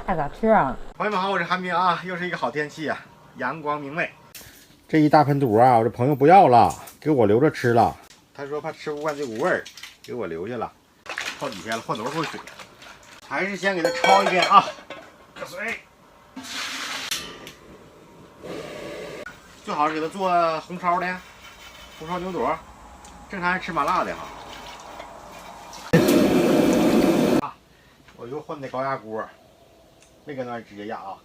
大咋吃啊？朋友们好，我是韩冰啊，又是一个好天气啊，阳光明媚。这一大盆肚啊，我这朋友不要了，给我留着吃了。他说怕吃不惯这股味儿，给我留下了。好几天了，换多少口水？还是先给它焯一遍啊，热水。最好是给它做红烧的，红烧牛肚。正常人吃麻辣的哈。我又换的高压锅，没跟那直接压啊。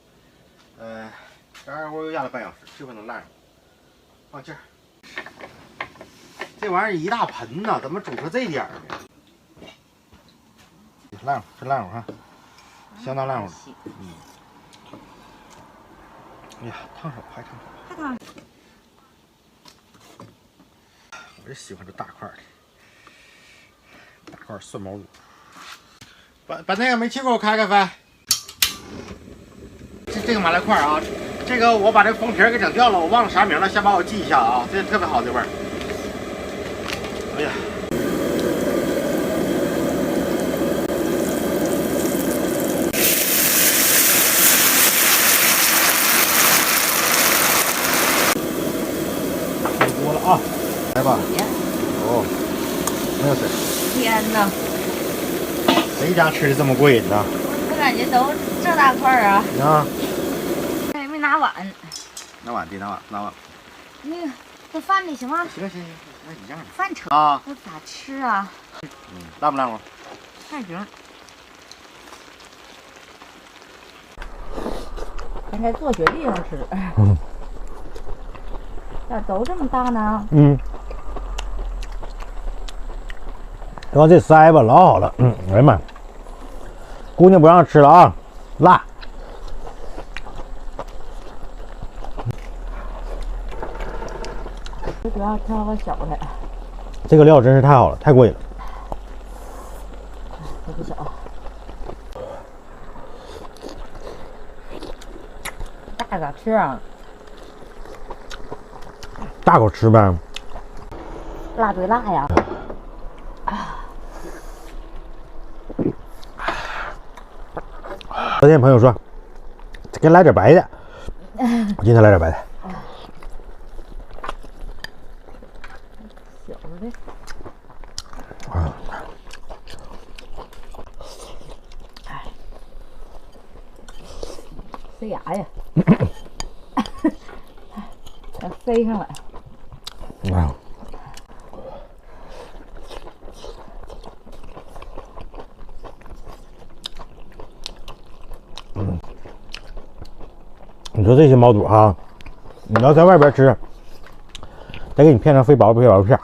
高压锅又压了半小时，这回能烂上。放气儿。这玩意儿一大盆呐，怎么煮出这点儿呢？烂乎，真烂乎哈，相当烂乎了。哎呀，烫手还烫手，太烫。我就喜欢这大块的，大块蒜毛肚。把那个煤气给我开开，飞。这个麻辣块啊，这个我把这封皮给整掉了，我忘了啥名了，先帮我记一下啊，这特别好的味儿。哎呀。开锅了啊，来吧。哦，没有水。天哪！谁家吃的这么过瘾呢？我感觉都这大块啊！啊，还没拿碗。拿碗得拿碗，拿碗。那个，这饭呢？行吗？行，那一样的。饭盛啊，这咋吃啊？烂不烂乎？还行。刚才坐雪地上吃。咋都这么大呢？往这塞吧，老好了。哎呀妈，姑娘不让吃了啊，辣。我主要挑个小的。这个料真是太好了，太过瘾了。这不小。大咋吃啊？大口吃呗。辣对辣呀！昨天朋友说，给来点白的，我今天来点白的。小的。塞牙呀！要塞上来。你说这些毛肚哈，你要在外边吃，再给你片成肥薄片，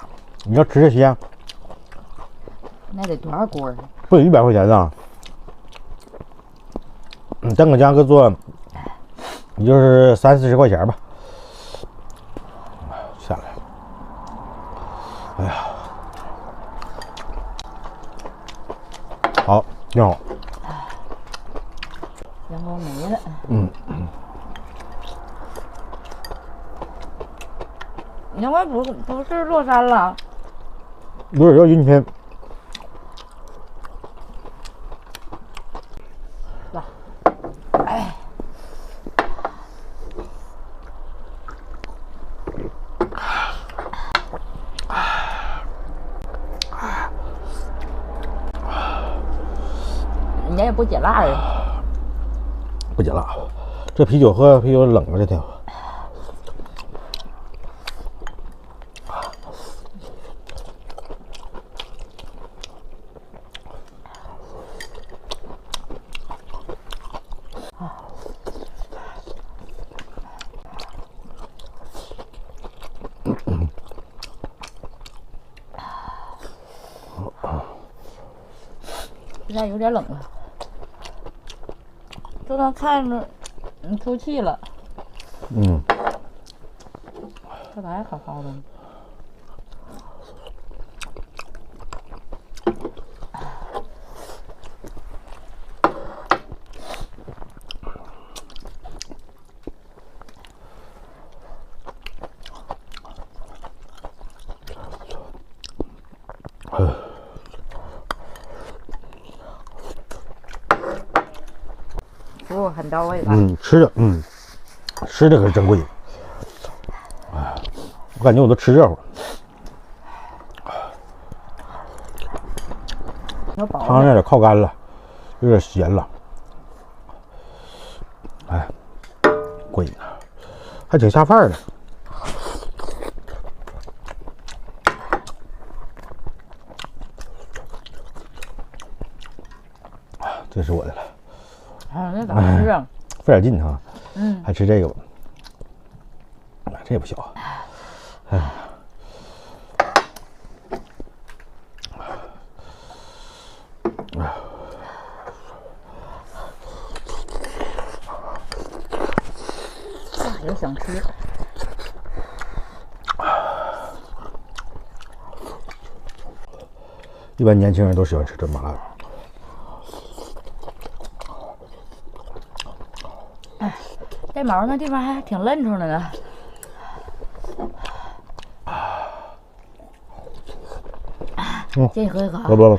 你要吃这些，那得多少锅啊？不得100块钱呢。你整个酱搁做，也就是30-40块钱吧。下来，哎呀，好，挺好。阳光没了。阳光不是落山了，不是要阴天。来，哎，人家也不解辣呀。不解辣，这啤酒喝啤酒冷了就挺好。现在有点冷了，这道菜呢，出气了。这咋还好好的呢？服务很到位吧？吃的可是真过瘾。哎，我感觉我都吃热乎。汤有点靠干了，有点咸了。哎，过瘾啊，还挺下饭的。这是我的了。啊，那咋吃啊？费点劲哈。还吃这个吧？这也不小。哎。也想吃。一般年轻人都喜欢吃这麻辣。哎，带毛那地方还挺嫩出来的。借你喝一口。不。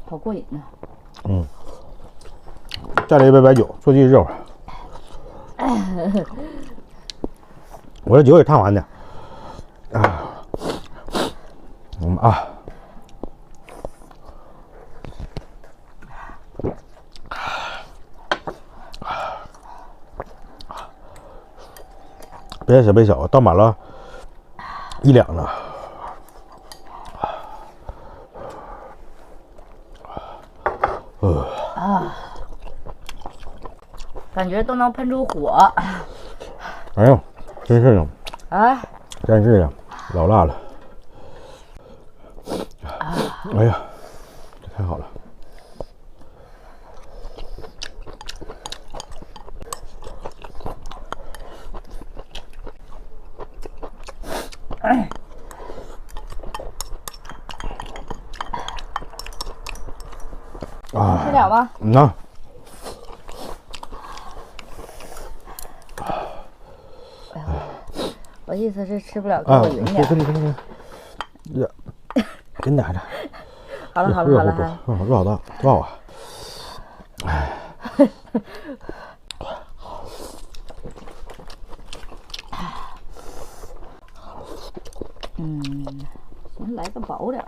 好过瘾呢。再来一杯白酒，坐地热乎。我这酒也烫完的。别小别小，倒满了1两了。感觉都能喷出火。哎呦，真是的，真是的，老辣了。哎呀，这太好了。吃了吗？那。我意思是吃不了，给我匀点。给你拿着。好了，热好大，多好啊！哎。行，来个薄点。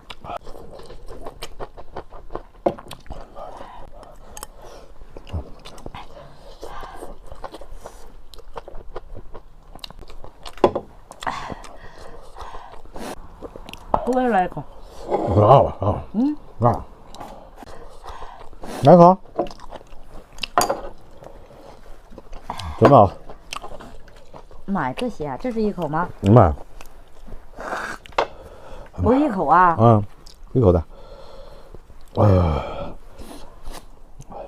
我也来一口。辣了。辣。来一口。真的。妈呀，这些啊，这是一口吗？妈。不是一口啊。一口的。哎呀，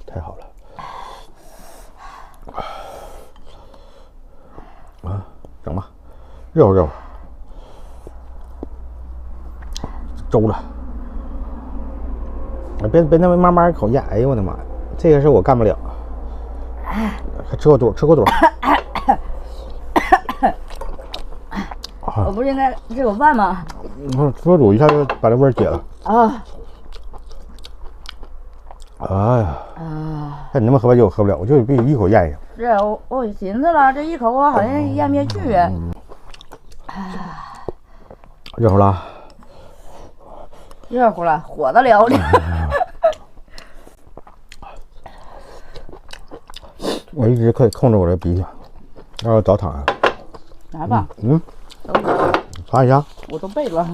太好了。整吧，热乎。粥了，别那么慢慢一口咽。哎呦我的妈呀，这个事我干不了。还吃过肚。我不是应该吃口饭吗？吃过肚一下就把这味儿解了。哎呀。像你那么喝白酒我喝不了，我就必须一口咽下。是我寻思了，这一口我好像咽不下去。热乎了。热乎了，火得了呢。我一直可以控制我这鼻涕，要澡堂啊。来吧。擦一下。我都背了。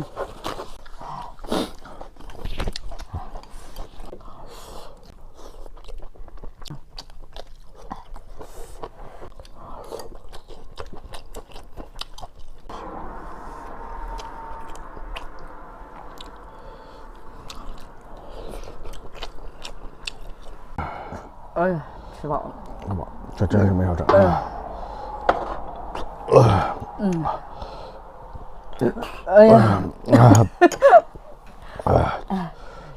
哎呀，吃饱了。这真是没少整。哎呀。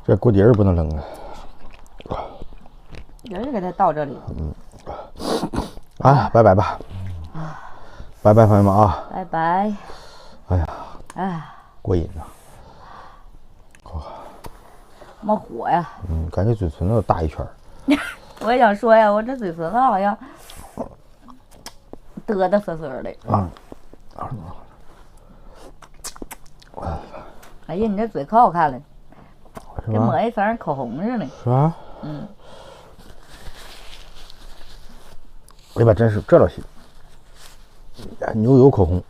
这锅底儿不能扔啊。人就给它倒这里。拜拜吧。拜拜，朋友们啊。拜拜。哎呀。过瘾啊。冒火呀！感觉嘴唇子大一圈。我也想说呀，我这嘴唇子好像嘚嘚瑟瑟的。哎呀，你这嘴可好看了，跟抹一层口红似的。是吧？哎呀，真是这倒行，牛油口红。